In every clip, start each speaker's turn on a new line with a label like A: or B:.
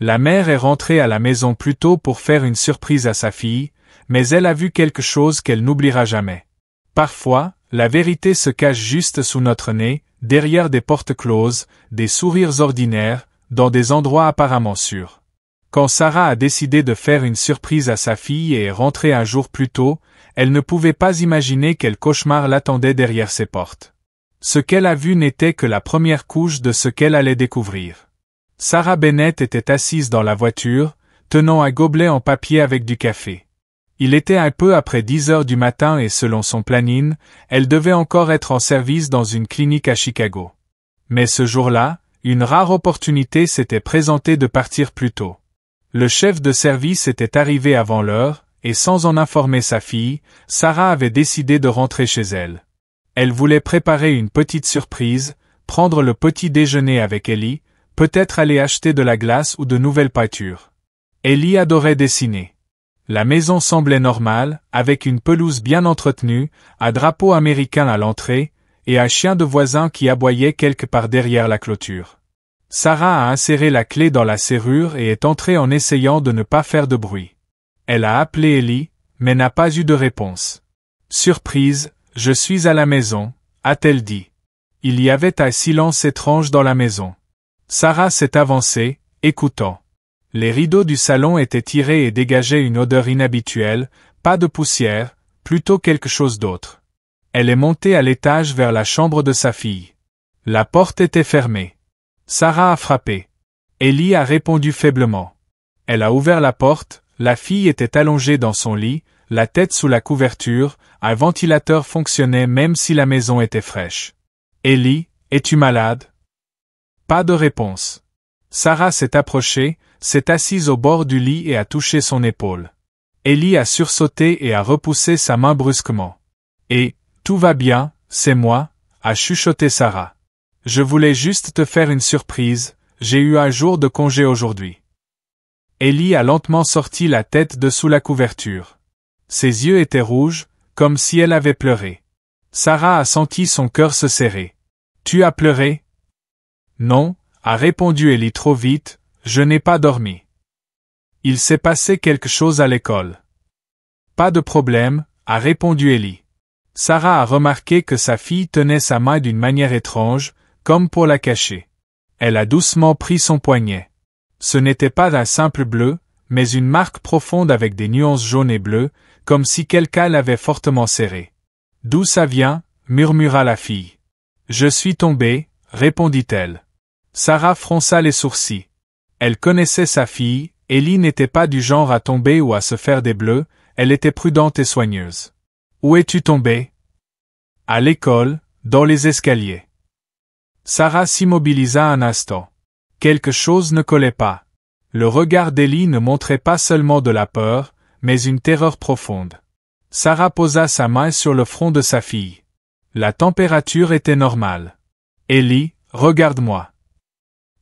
A: La mère est rentrée à la maison plus tôt pour faire une surprise à sa fille, mais elle a vu quelque chose qu'elle n'oubliera jamais. Parfois, la vérité se cache juste sous notre nez, derrière des portes closes, des sourires ordinaires, dans des endroits apparemment sûrs. Quand Sarah a décidé de faire une surprise à sa fille et est rentrée un jour plus tôt, elle ne pouvait pas imaginer quel cauchemar l'attendait derrière ses portes. Ce qu'elle a vu n'était que la première couche de ce qu'elle allait découvrir. Sarah Bennett était assise dans la voiture, tenant un gobelet en papier avec du café. Il était un peu après 10 heures du matin et selon son planning, elle devait encore être en service dans une clinique à Chicago. Mais ce jour-là, une rare opportunité s'était présentée de partir plus tôt. Le chef de service était arrivé avant l'heure, et sans en informer sa fille, Sarah avait décidé de rentrer chez elle. Elle voulait préparer une petite surprise, prendre le petit déjeuner avec Ellie, peut-être aller acheter de la glace ou de nouvelles peintures. Ellie adorait dessiner. La maison semblait normale, avec une pelouse bien entretenue, un drapeau américain à l'entrée, et un chien de voisin qui aboyait quelque part derrière la clôture. Sarah a inséré la clé dans la serrure et est entrée en essayant de ne pas faire de bruit. Elle a appelé Ellie, mais n'a pas eu de réponse. « Surprise, je suis à la maison », a-t-elle dit. Il y avait un silence étrange dans la maison. Sarah s'est avancée, écoutant. Les rideaux du salon étaient tirés et dégageaient une odeur inhabituelle, pas de poussière, plutôt quelque chose d'autre. Elle est montée à l'étage vers la chambre de sa fille. La porte était fermée. Sarah a frappé. Ellie a répondu faiblement. Elle a ouvert la porte, la fille était allongée dans son lit, la tête sous la couverture, un ventilateur fonctionnait même si la maison était fraîche. « Ellie, es-tu malade ?» Pas de réponse. Sarah s'est approchée, s'est assise au bord du lit et a touché son épaule. Ellie a sursauté et a repoussé sa main brusquement. « Et, tout va bien, c'est moi », a chuchoté Sarah. « Je voulais juste te faire une surprise, j'ai eu un jour de congé aujourd'hui. » Ellie a lentement sorti la tête de sous la couverture. Ses yeux étaient rouges, comme si elle avait pleuré. Sarah a senti son cœur se serrer. « Tu as pleuré ?» « Non », a répondu Ellie trop vite, « je n'ai pas dormi. » « Il s'est passé quelque chose à l'école. »« Pas de problème », a répondu Ellie. Sarah a remarqué que sa fille tenait sa main d'une manière étrange, comme pour la cacher. Elle a doucement pris son poignet. Ce n'était pas un simple bleu, mais une marque profonde avec des nuances jaunes et bleues, comme si quelqu'un l'avait fortement serré. « D'où ça vient ?» murmura la fille. « Je suis tombée », répondit-elle. Sarah fronça les sourcils. Elle connaissait sa fille, Ellie n'était pas du genre à tomber ou à se faire des bleus, elle était prudente et soigneuse. « Où es-tu tombée ?»« À l'école, dans les escaliers. » Sarah s'immobilisa un instant. Quelque chose ne collait pas. Le regard d'Ellie ne montrait pas seulement de la peur, mais une terreur profonde. Sarah posa sa main sur le front de sa fille. La température était normale. « Ellie, regarde-moi. »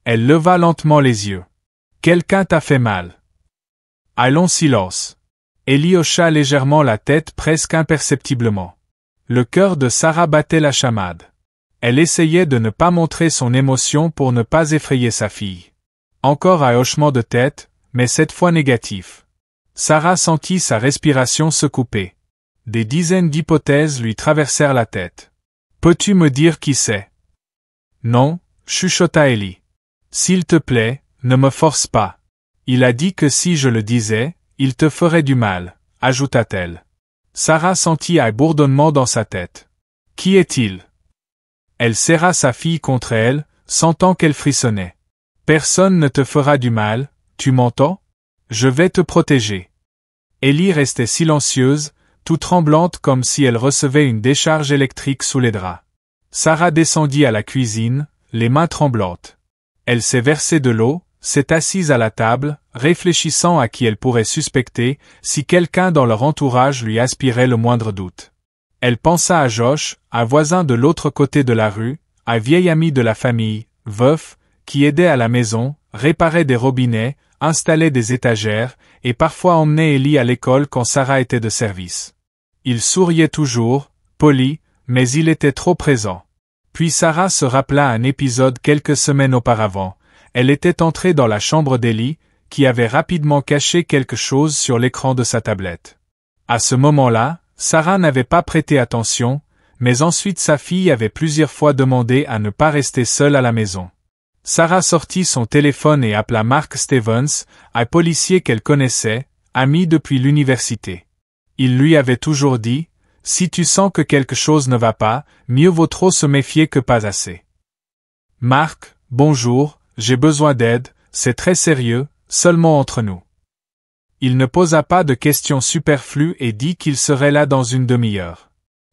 A: Elle leva lentement les yeux. « Quelqu'un t'a fait mal. » Un long silence. Ellie hocha légèrement la tête presque imperceptiblement. Le cœur de Sarah battait la chamade. Elle essayait de ne pas montrer son émotion pour ne pas effrayer sa fille. Encore un hochement de tête, mais cette fois négatif. Sarah sentit sa respiration se couper. Des dizaines d'hypothèses lui traversèrent la tête. « Peux-tu me dire qui c'est ?»« Non, » chuchota Ellie. « S'il te plaît, ne me force pas. Il a dit que si je le disais, il te ferait du mal, » ajouta-t-elle. Sarah sentit un bourdonnement dans sa tête. « Qui est-il » Elle serra sa fille contre elle, sentant qu'elle frissonnait. « Personne ne te fera du mal, tu m'entends ? Je vais te protéger. » Ellie restait silencieuse, tout tremblante comme si elle recevait une décharge électrique sous les draps. Sarah descendit à la cuisine, les mains tremblantes. Elle s'est versée de l'eau, s'est assise à la table, réfléchissant à qui elle pourrait suspecter si quelqu'un dans leur entourage lui aspirait le moindre doute. Elle pensa à Josh, un voisin de l'autre côté de la rue, un vieil ami de la famille, veuf, qui aidait à la maison, réparait des robinets, installait des étagères, et parfois emmenait Ellie à l'école quand Sarah était de service. Il souriait toujours, poli, mais il était trop présent. Puis Sarah se rappela un épisode quelques semaines auparavant. elle était entrée dans la chambre d'Ellie, qui avait rapidement caché quelque chose sur l'écran de sa tablette. À ce moment-là, Sarah n'avait pas prêté attention, mais ensuite sa fille avait plusieurs fois demandé à ne pas rester seule à la maison. Sarah sortit son téléphone et appela Mark Stevens, un policier qu'elle connaissait, ami depuis l'université. Il lui avait toujours dit, « Si tu sens que quelque chose ne va pas, mieux vaut trop se méfier que pas assez. » Mark, bonjour, j'ai besoin d'aide, c'est très sérieux, seulement entre nous. Il ne posa pas de questions superflues et dit qu'il serait là dans une demi-heure.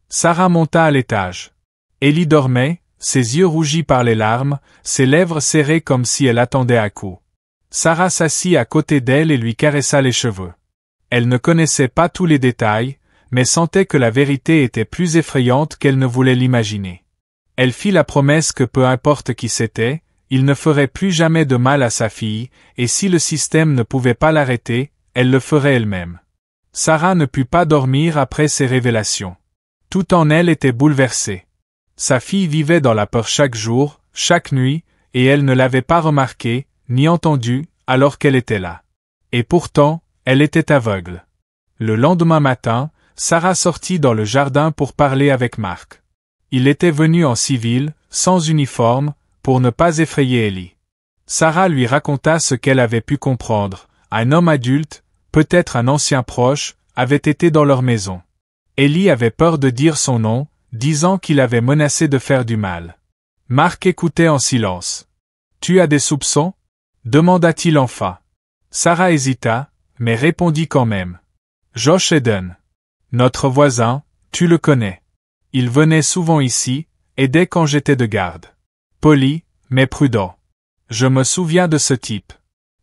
A: Sarah monta à l'étage. Ellie dormait, ses yeux rougis par les larmes, ses lèvres serrées comme si elle attendait un coup. Sarah s'assit à côté d'elle et lui caressa les cheveux. Elle ne connaissait pas tous les détails, mais sentait que la vérité était plus effrayante qu'elle ne voulait l'imaginer. Elle fit la promesse que peu importe qui c'était, il ne ferait plus jamais de mal à sa fille, et si le système ne pouvait pas l'arrêter, elle le ferait elle-même. Sarah ne put pas dormir après ces révélations. Tout en elle était bouleversé. Sa fille vivait dans la peur chaque jour, chaque nuit, et elle ne l'avait pas remarqué, ni entendu, alors qu'elle était là. Et pourtant, elle était aveugle. Le lendemain matin, Sarah sortit dans le jardin pour parler avec Mark. Il était venu en civil, sans uniforme, pour ne pas effrayer Ellie. Sarah lui raconta ce qu'elle avait pu comprendre. Un homme adulte, peut-être un ancien proche, avait été dans leur maison. Ellie avait peur de dire son nom, disant qu'il avait menacé de faire du mal. Mark écoutait en silence. « Tu as des soupçons » demanda-t-il enfin. Sarah hésita, mais répondit quand même. « Josh Eden. Notre voisin, tu le connais. Il venait souvent ici, aidait quand j'étais de garde. Poli, mais prudent. Je me souviens de ce type.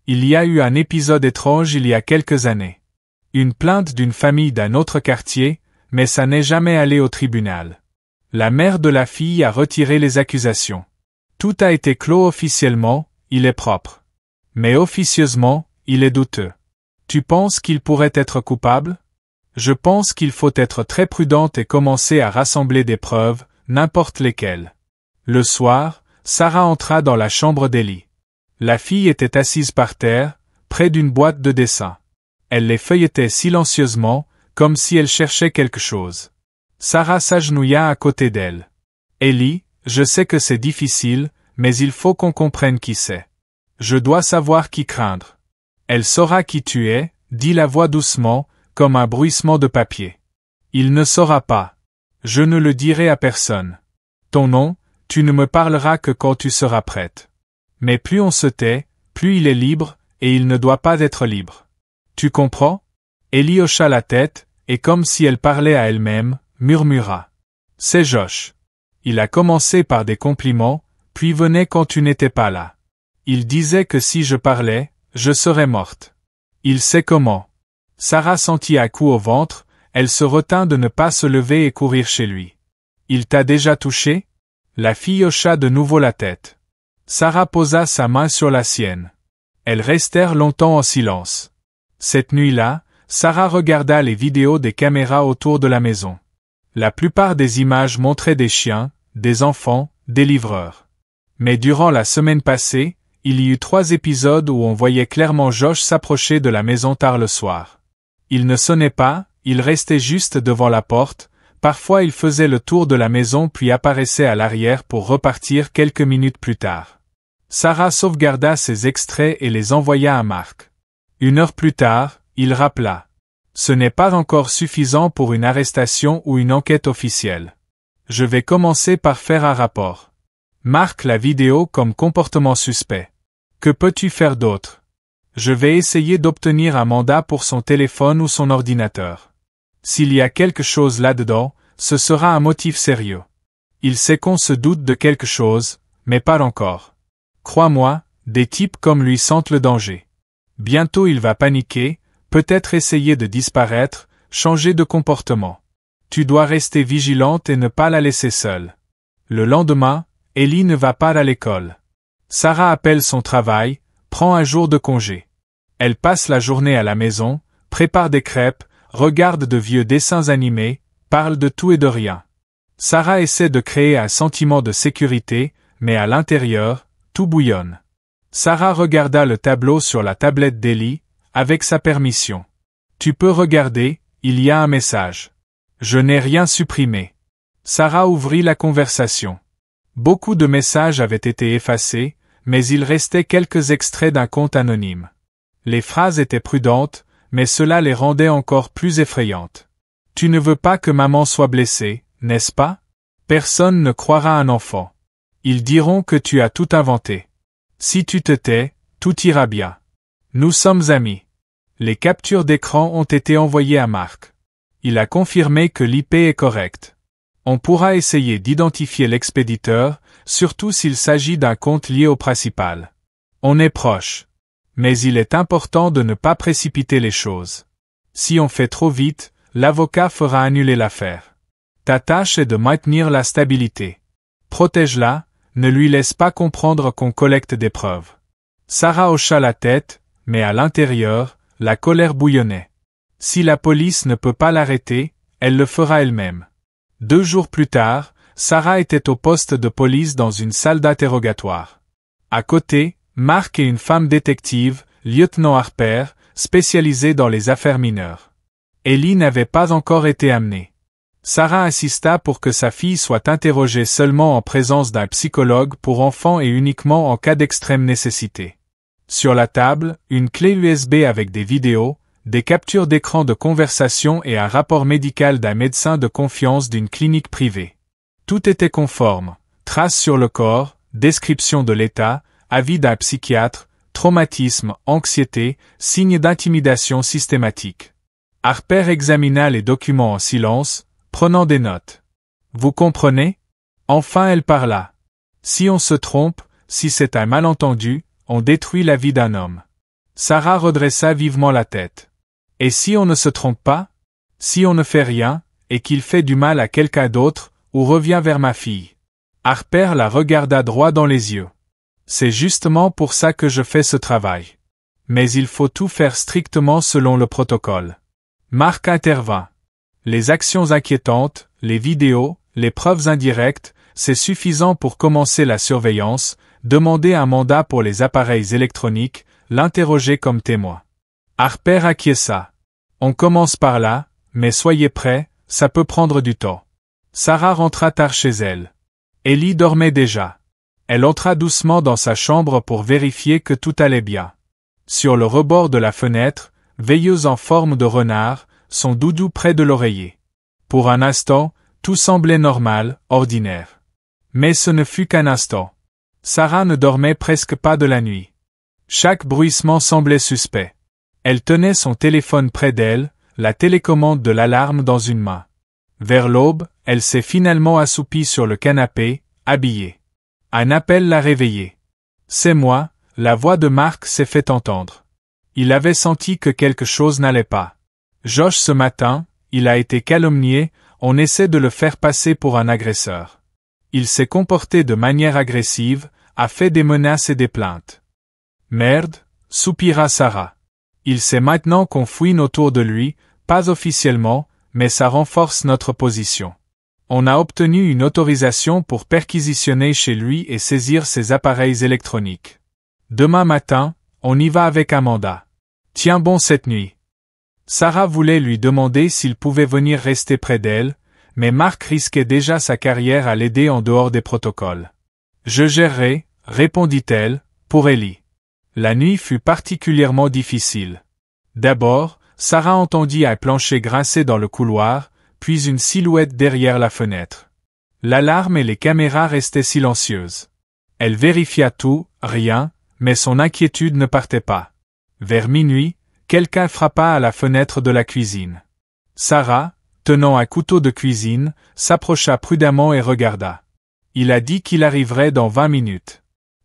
A: Il y a eu un épisode étrange il y a quelques années. Une plainte d'une famille d'un autre quartier, mais ça n'est jamais allé au tribunal. La mère de la fille a retiré les accusations. Tout a été clos officiellement, il est propre. Mais officieusement, il est douteux. Tu penses qu'il pourrait être coupable ? Je pense qu'il faut être très prudente et commencer à rassembler des preuves, n'importe lesquelles. Le soir, Sarah entra dans la chambre d'Ellie. La fille était assise par terre, près d'une boîte de dessin. Elle les feuilletait silencieusement, comme si elle cherchait quelque chose. Sarah s'agenouilla à côté d'elle. « Ellie, je sais que c'est difficile, mais il faut qu'on comprenne qui c'est. Je dois savoir qui craindre. » « Elle saura qui tu es, » dit la voix doucement, comme un bruissement de papier. « Il ne saura pas. Je ne le dirai à personne. Ton nom, tu ne me parleras que quand tu seras prête. Mais plus on se tait, plus il est libre, et il ne doit pas être libre. Tu comprends ?» Ellie hocha la tête, et comme si elle parlait à elle-même, murmura. « C'est Josh. Il a commencé par des compliments, puis venait quand tu n'étais pas là. Il disait que si je parlais, je serais morte. Il sait comment. » Sarah sentit un coup au ventre, elle se retint de ne pas se lever et courir chez lui. « Il t'a déjà touché ?» La fille hocha de nouveau la tête. Sarah posa sa main sur la sienne. Elles restèrent longtemps en silence. Cette nuit-là, Sarah regarda les vidéos des caméras autour de la maison. La plupart des images montraient des chiens, des enfants, des livreurs. Mais durant la semaine passée, il y eut 3 épisodes où on voyait clairement Josh s'approcher de la maison tard le soir. Il ne sonnait pas, il restait juste devant la porte, parfois il faisait le tour de la maison puis apparaissait à l'arrière pour repartir quelques minutes plus tard. Sarah sauvegarda ces extraits et les envoya à Mark. 1 heure plus tard, il rappela. « Ce n'est pas encore suffisant pour une arrestation ou une enquête officielle. Je vais commencer par faire un rapport. » Marque la vidéo comme comportement suspect. Que peux-tu faire d'autre? Je vais essayer d'obtenir un mandat pour son téléphone ou son ordinateur. S'il y a quelque chose là-dedans, ce sera un motif sérieux. Il sait qu'on se doute de quelque chose, mais pas encore. Crois-moi, des types comme lui sentent le danger. Bientôt il va paniquer, peut-être essayer de disparaître, changer de comportement. Tu dois rester vigilante et ne pas la laisser seule. Le lendemain, Ellie ne va pas à l'école. Sarah appelle son travail, prend un jour de congé. Elle passe la journée à la maison, prépare des crêpes, regarde de vieux dessins animés, parle de tout et de rien. Sarah essaie de créer un sentiment de sécurité, mais à l'intérieur, tout bouillonne. Sarah regarda le tableau sur la tablette d'Ellie, avec sa permission. Tu peux regarder, il y a un message. Je n'ai rien supprimé. Sarah ouvrit la conversation. Beaucoup de messages avaient été effacés, mais il restait quelques extraits d'un compte anonyme. Les phrases étaient prudentes, mais cela les rendait encore plus effrayantes. Tu ne veux pas que maman soit blessée, n'est-ce pas? Personne ne croira un enfant. Ils diront que tu as tout inventé. Si tu te tais, tout ira bien. Nous sommes amis. Les captures d'écran ont été envoyées à Mark. Il a confirmé que l'IP est correcte. On pourra essayer d'identifier l'expéditeur, surtout s'il s'agit d'un compte lié au principal. On est proche. Mais il est important de ne pas précipiter les choses. Si on fait trop vite, l'avocat fera annuler l'affaire. Ta tâche est de maintenir la stabilité. Protège-la, ne lui laisse pas comprendre qu'on collecte des preuves. Sarah hocha la tête, mais à l'intérieur, la colère bouillonnait. Si la police ne peut pas l'arrêter, elle le fera elle-même. 2 jours plus tard, Sarah était au poste de police dans une salle d'interrogatoire. À côté, Mark et une femme détective, lieutenant Harper, spécialisée dans les affaires mineures. Ellie n'avait pas encore été amenée. Sarah insista pour que sa fille soit interrogée seulement en présence d'un psychologue pour enfants et uniquement en cas d'extrême nécessité. Sur la table, une clé USB avec des vidéos, des captures d'écran de conversation et un rapport médical d'un médecin de confiance d'une clinique privée. Tout était conforme, traces sur le corps, description de l'état, avis d'un psychiatre, traumatisme, anxiété, signes d'intimidation systématique. Harper examina les documents en silence, prenant des notes. Vous comprenez? Enfin elle parla. Si on se trompe, si c'est un malentendu, on détruit la vie d'un homme. Sarah redressa vivement la tête. Et si on ne se trompe pas? Si on ne fait rien, et qu'il fait du mal à quelqu'un d'autre, ou revient vers ma fille? Harper la regarda droit dans les yeux. C'est justement pour ça que je fais ce travail. Mais il faut tout faire strictement selon le protocole. Mark intervint. Les actions inquiétantes, les vidéos, les preuves indirectes, c'est suffisant pour commencer la surveillance, demander un mandat pour les appareils électroniques, l'interroger comme témoin. Harper acquiesça. On commence par là, mais soyez prêts, ça peut prendre du temps. Sarah rentra tard chez elle. Ellie dormait déjà. Elle entra doucement dans sa chambre pour vérifier que tout allait bien. Sur le rebord de la fenêtre, veilleuse en forme de renard, son doudou près de l'oreiller. Pour un instant, tout semblait normal, ordinaire. Mais ce ne fut qu'un instant. Sarah ne dormait presque pas de la nuit. Chaque bruissement semblait suspect. Elle tenait son téléphone près d'elle, la télécommande de l'alarme dans une main. Vers l'aube, elle s'est finalement assoupie sur le canapé, habillée. Un appel l'a réveillée. C'est moi, la voix de Mark s'est fait entendre. Il avait senti que quelque chose n'allait pas. Josh ce matin, il a été calomnié, on essaie de le faire passer pour un agresseur. Il s'est comporté de manière agressive, a fait des menaces et des plaintes. Merde, soupira Sarah. Il sait maintenant qu'on fouine autour de lui, pas officiellement, mais ça renforce notre position. On a obtenu une autorisation pour perquisitionner chez lui et saisir ses appareils électroniques. Demain matin, on y va avec un mandat. Tiens bon cette nuit. Sarah voulait lui demander s'il pouvait venir rester près d'elle, mais Mark risquait déjà sa carrière à l'aider en dehors des protocoles. Je gérerai, répondit-elle, pour Ellie. La nuit fut particulièrement difficile. D'abord, Sarah entendit un plancher grincer dans le couloir, puis une silhouette derrière la fenêtre. L'alarme et les caméras restaient silencieuses. Elle vérifia tout, rien, mais son inquiétude ne partait pas. Vers minuit, quelqu'un frappa à la fenêtre de la cuisine. Sarah, tenant un couteau de cuisine, s'approcha prudemment et regarda. Il a dit qu'il arriverait dans 20 minutes.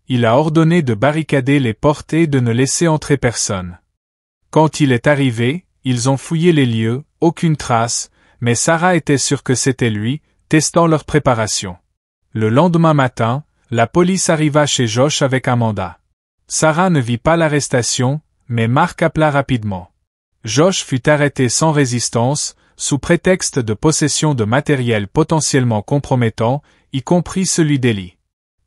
A: Il a ordonné de barricader les portes et de ne laisser entrer personne. Quand il est arrivé, ils ont fouillé les lieux, aucune trace, mais Sarah était sûre que c'était lui, testant leur préparation. Le lendemain matin, la police arriva chez Josh avec un mandat. Sarah ne vit pas l'arrestation, mais Mark appela rapidement. Josh fut arrêté sans résistance, sous prétexte de possession de matériel potentiellement compromettant, y compris celui d'Ellie.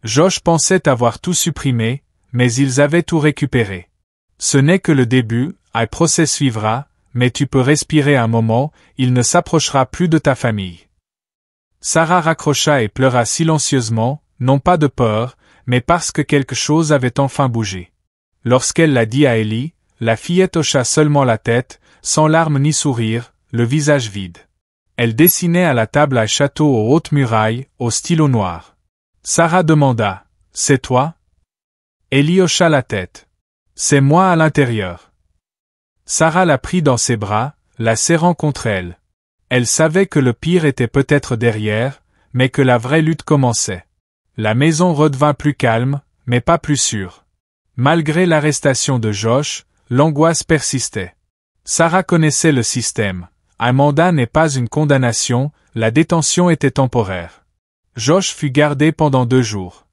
A: Josh pensait avoir tout supprimé, mais ils avaient tout récupéré. Ce n'est que le début, un procès suivra, mais tu peux respirer un moment, il ne s'approchera plus de ta famille. Sarah raccrocha et pleura silencieusement, non pas de peur, mais parce que quelque chose avait enfin bougé. Lorsqu'elle l'a dit à Ellie, la fillette hocha seulement la tête, sans larmes ni sourire, le visage vide. Elle dessinait à la table un château aux hautes murailles, au stylo noir. Sarah demanda, « C'est toi ?» Ellie hocha la tête. « C'est moi à l'intérieur. » Sarah la prit dans ses bras, la serrant contre elle. Elle savait que le pire était peut-être derrière, mais que la vraie lutte commençait. La maison redevint plus calme, mais pas plus sûre. Malgré l'arrestation de Josh, l'angoisse persistait. Sarah connaissait le système. Un mandat n'est pas une condamnation, la détention était temporaire. Josh fut gardé pendant 2 jours.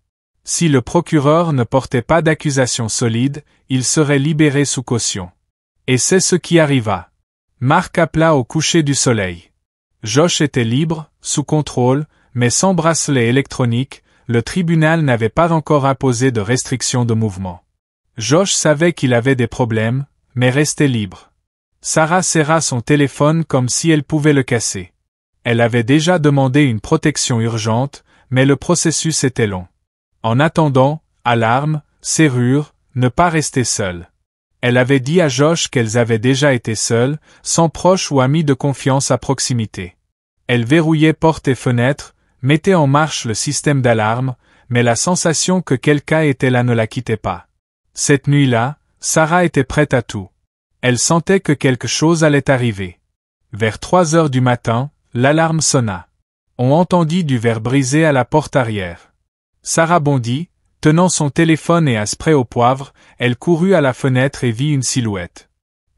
A: Si le procureur ne portait pas d'accusation solide, il serait libéré sous caution. Et c'est ce qui arriva. Mark appela au coucher du soleil. Josh était libre, sous contrôle, mais sans bracelet électronique, le tribunal n'avait pas encore imposé de restrictions de mouvement. Josh savait qu'il avait des problèmes, mais restait libre. Sarah serra son téléphone comme si elle pouvait le casser. Elle avait déjà demandé une protection urgente, mais le processus était long. En attendant, alarme, serrure, ne pas rester seule. Elle avait dit à Josh qu'elles avaient déjà été seules, sans proches ou amis de confiance à proximité. Elle verrouillait portes et fenêtres, mettait en marche le système d'alarme, mais la sensation que quelqu'un était là ne la quittait pas. Cette nuit-là, Sarah était prête à tout. Elle sentait que quelque chose allait arriver. Vers 3 heures du matin, l'alarme sonna. On entendit du verre brisé à la porte arrière. Sarah bondit, tenant son téléphone et un spray au poivre, elle courut à la fenêtre et vit une silhouette.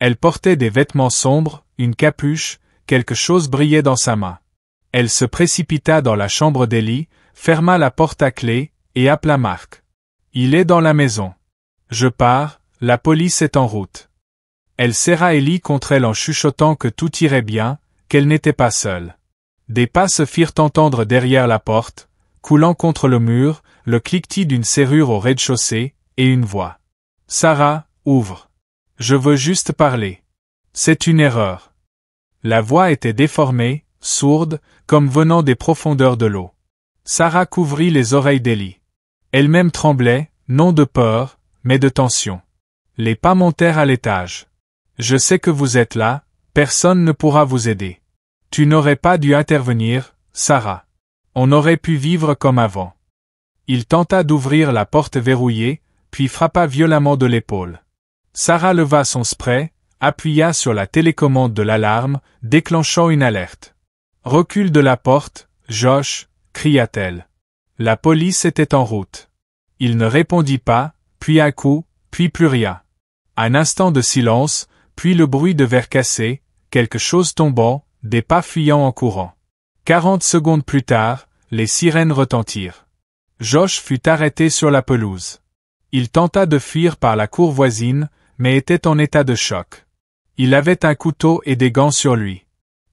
A: Elle portait des vêtements sombres, une capuche, quelque chose brillait dans sa main. Elle se précipita dans la chambre d'Ellie, ferma la porte à clé, et appela Mark. « Il est dans la maison. Je pars, la police est en route. » Elle serra Ellie contre elle en chuchotant que tout irait bien, qu'elle n'était pas seule. Des pas se firent entendre derrière la porte, coulant contre le mur, le cliquetis d'une serrure au rez-de-chaussée, et une voix. « Sarah, ouvre. Je veux juste parler. C'est une erreur. » La voix était déformée, sourde, comme venant des profondeurs de l'eau. Sarah couvrit les oreilles d'Ellie. Elle-même tremblait, non de peur, mais de tension. Les pas montèrent à l'étage. « Je sais que vous êtes là, personne ne pourra vous aider. Tu n'aurais pas dû intervenir, Sarah. On aurait pu vivre comme avant. » Il tenta d'ouvrir la porte verrouillée, puis frappa violemment de l'épaule. Sarah leva son spray, appuya sur la télécommande de l'alarme, déclenchant une alerte. « Recule de la porte, Josh !» cria-t-elle. La police était en route. Il ne répondit pas, puis un coup, puis plus rien. Un instant de silence, puis le bruit de verre cassé, quelque chose tombant, des pas fuyant en courant. 40 secondes plus tard, les sirènes retentirent. Josh fut arrêté sur la pelouse. Il tenta de fuir par la cour voisine, mais était en état de choc. Il avait un couteau et des gants sur lui.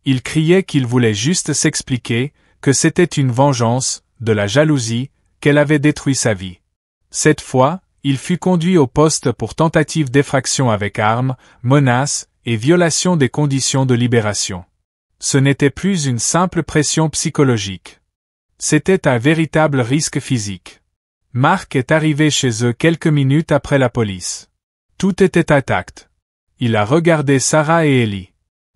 A: Il criait qu'il voulait juste s'expliquer, que c'était une vengeance, de la jalousie, qu'elle avait détruit sa vie. Cette fois, il fut conduit au poste pour tentative d'effraction avec arme, menace et violation des conditions de libération. Ce n'était plus une simple pression psychologique. C'était un véritable risque physique. Mark est arrivé chez eux quelques minutes après la police. Tout était intact. Il a regardé Sarah et Ellie.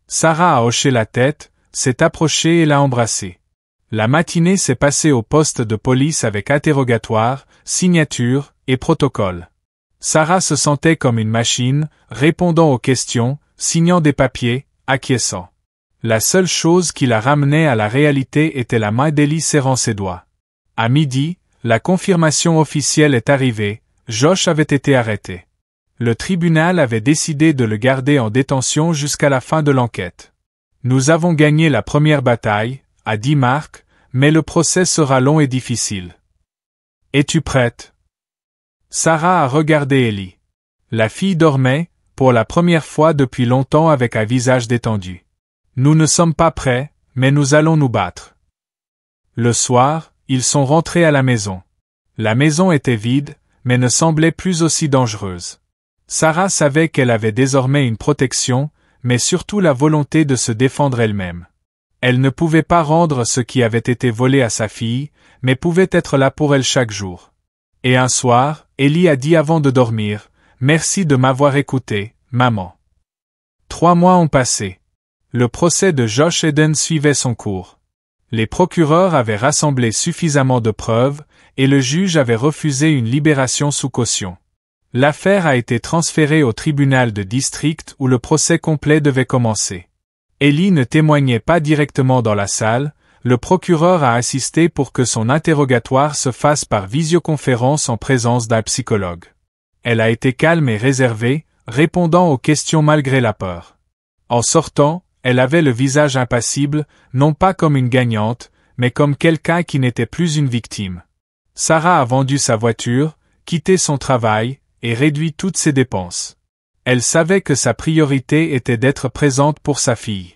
A: Sarah a hoché la tête, s'est approchée et l'a embrassée. La matinée s'est passée au poste de police avec interrogatoire, signature et protocole. Sarah se sentait comme une machine, répondant aux questions, signant des papiers, acquiesçant. La seule chose qui la ramenait à la réalité était la main d'Ellie serrant ses doigts. À midi, la confirmation officielle est arrivée, Josh avait été arrêté. Le tribunal avait décidé de le garder en détention jusqu'à la fin de l'enquête. Nous avons gagné la première bataille, a dit Mark, mais le procès sera long et difficile. Es-tu prête? Sarah a regardé Ellie. La fille dormait, pour la première fois depuis longtemps avec un visage détendu. Nous ne sommes pas prêts, mais nous allons nous battre. Le soir, ils sont rentrés à la maison. La maison était vide, mais ne semblait plus aussi dangereuse. Sarah savait qu'elle avait désormais une protection, mais surtout la volonté de se défendre elle-même. Elle ne pouvait pas rendre ce qui avait été volé à sa fille, mais pouvait être là pour elle chaque jour. Et un soir, Ellie a dit avant de dormir, « Merci de m'avoir écouté, maman. » 3 mois ont passé. Le procès de Josh Eden suivait son cours. Les procureurs avaient rassemblé suffisamment de preuves, et le juge avait refusé une libération sous caution. L'affaire a été transférée au tribunal de district où le procès complet devait commencer. Ellie ne témoignait pas directement dans la salle, le procureur a assisté pour que son interrogatoire se fasse par visioconférence en présence d'un psychologue. Elle a été calme et réservée, répondant aux questions malgré la peur. En sortant, elle avait le visage impassible, non pas comme une gagnante, mais comme quelqu'un qui n'était plus une victime. Sarah a vendu sa voiture, quitté son travail, et réduit toutes ses dépenses. Elle savait que sa priorité était d'être présente pour sa fille.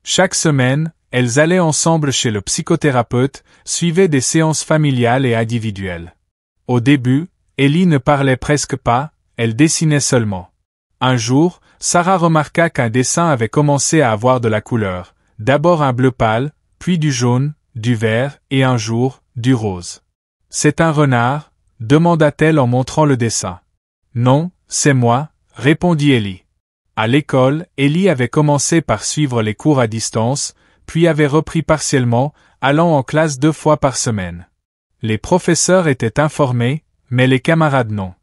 A: Chaque semaine, elles allaient ensemble chez le psychothérapeute, suivaient des séances familiales et individuelles. Au début, Ellie ne parlait presque pas, elle dessinait seulement. Un jour, Sarah remarqua qu'un dessin avait commencé à avoir de la couleur, d'abord un bleu pâle, puis du jaune, du vert, et un jour, du rose. « C'est un renard ?» demanda-t-elle en montrant le dessin. « Non, c'est moi », répondit Ellie. À l'école, Ellie avait commencé par suivre les cours à distance, puis avait repris partiellement, allant en classe 2 fois par semaine. Les professeurs étaient informés, mais les camarades non.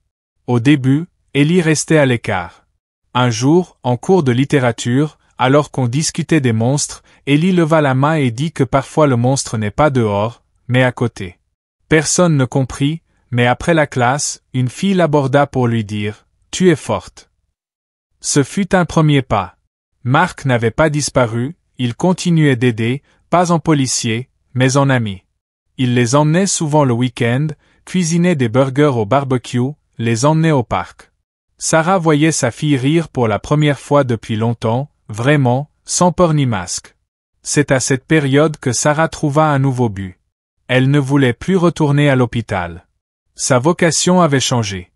A: Au début, Ellie restait à l'écart. Un jour, en cours de littérature, alors qu'on discutait des monstres, Ellie leva la main et dit que parfois le monstre n'est pas dehors, mais à côté. Personne ne comprit, mais après la classe, une fille l'aborda pour lui dire « Tu es forte ». Ce fut un premier pas. Mark n'avait pas disparu, il continuait d'aider, pas en policier, mais en ami. Il les emmenait souvent le week-end, cuisinait des burgers au barbecue, les emmenait au parc. Sarah voyait sa fille rire pour la première fois depuis longtemps, vraiment, sans peur ni masque. C'est à cette période que Sarah trouva un nouveau but. Elle ne voulait plus retourner à l'hôpital. Sa vocation avait changé.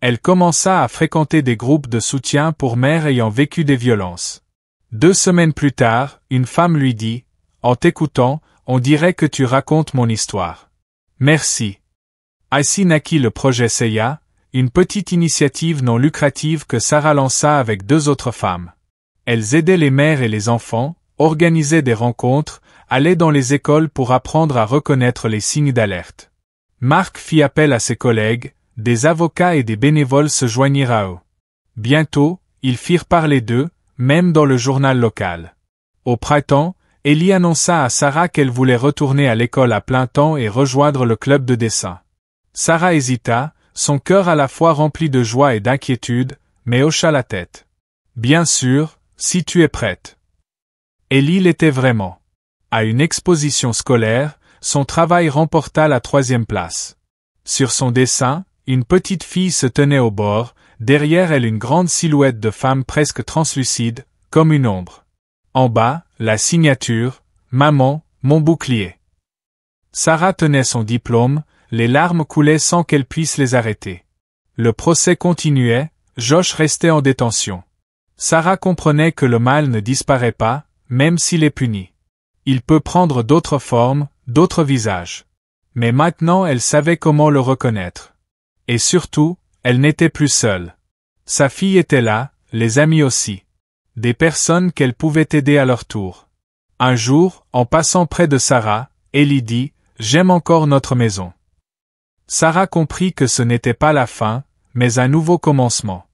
A: Elle commença à fréquenter des groupes de soutien pour mères ayant vécu des violences. 2 semaines plus tard, une femme lui dit « En t'écoutant, on dirait que tu racontes mon histoire. Merci. » Ainsi naquit le projet Seya, une petite initiative non lucrative que Sarah lança avec 2 autres femmes. Elles aidaient les mères et les enfants, organisaient des rencontres, allaient dans les écoles pour apprendre à reconnaître les signes d'alerte. Mark fit appel à ses collègues, des avocats et des bénévoles se joignirent à eux. Bientôt, ils firent parler d'eux, même dans le journal local. Au printemps, Ellie annonça à Sarah qu'elle voulait retourner à l'école à plein temps et rejoindre le club de dessin. Sarah hésita, son cœur à la fois rempli de joie et d'inquiétude, mais hocha la tête. « Bien sûr, si tu es prête. » Ellie l'était vraiment. À une exposition scolaire, son travail remporta la 3e place. Sur son dessin, une petite fille se tenait au bord, derrière elle une grande silhouette de femme presque translucide, comme une ombre. En bas, la signature « Maman, mon bouclier ». Sarah tenait son diplôme, les larmes coulaient sans qu'elle puisse les arrêter. Le procès continuait, Josh restait en détention. Sarah comprenait que le mal ne disparaît pas, même s'il est puni. Il peut prendre d'autres formes, d'autres visages. Mais maintenant elle savait comment le reconnaître. Et surtout, elle n'était plus seule. Sa fille était là, les amis aussi. Des personnes qu'elle pouvait aider à leur tour. Un jour, en passant près de Sarah, Ellie dit « J'aime encore notre maison ». Sarah comprit que ce n'était pas la fin, mais un nouveau commencement.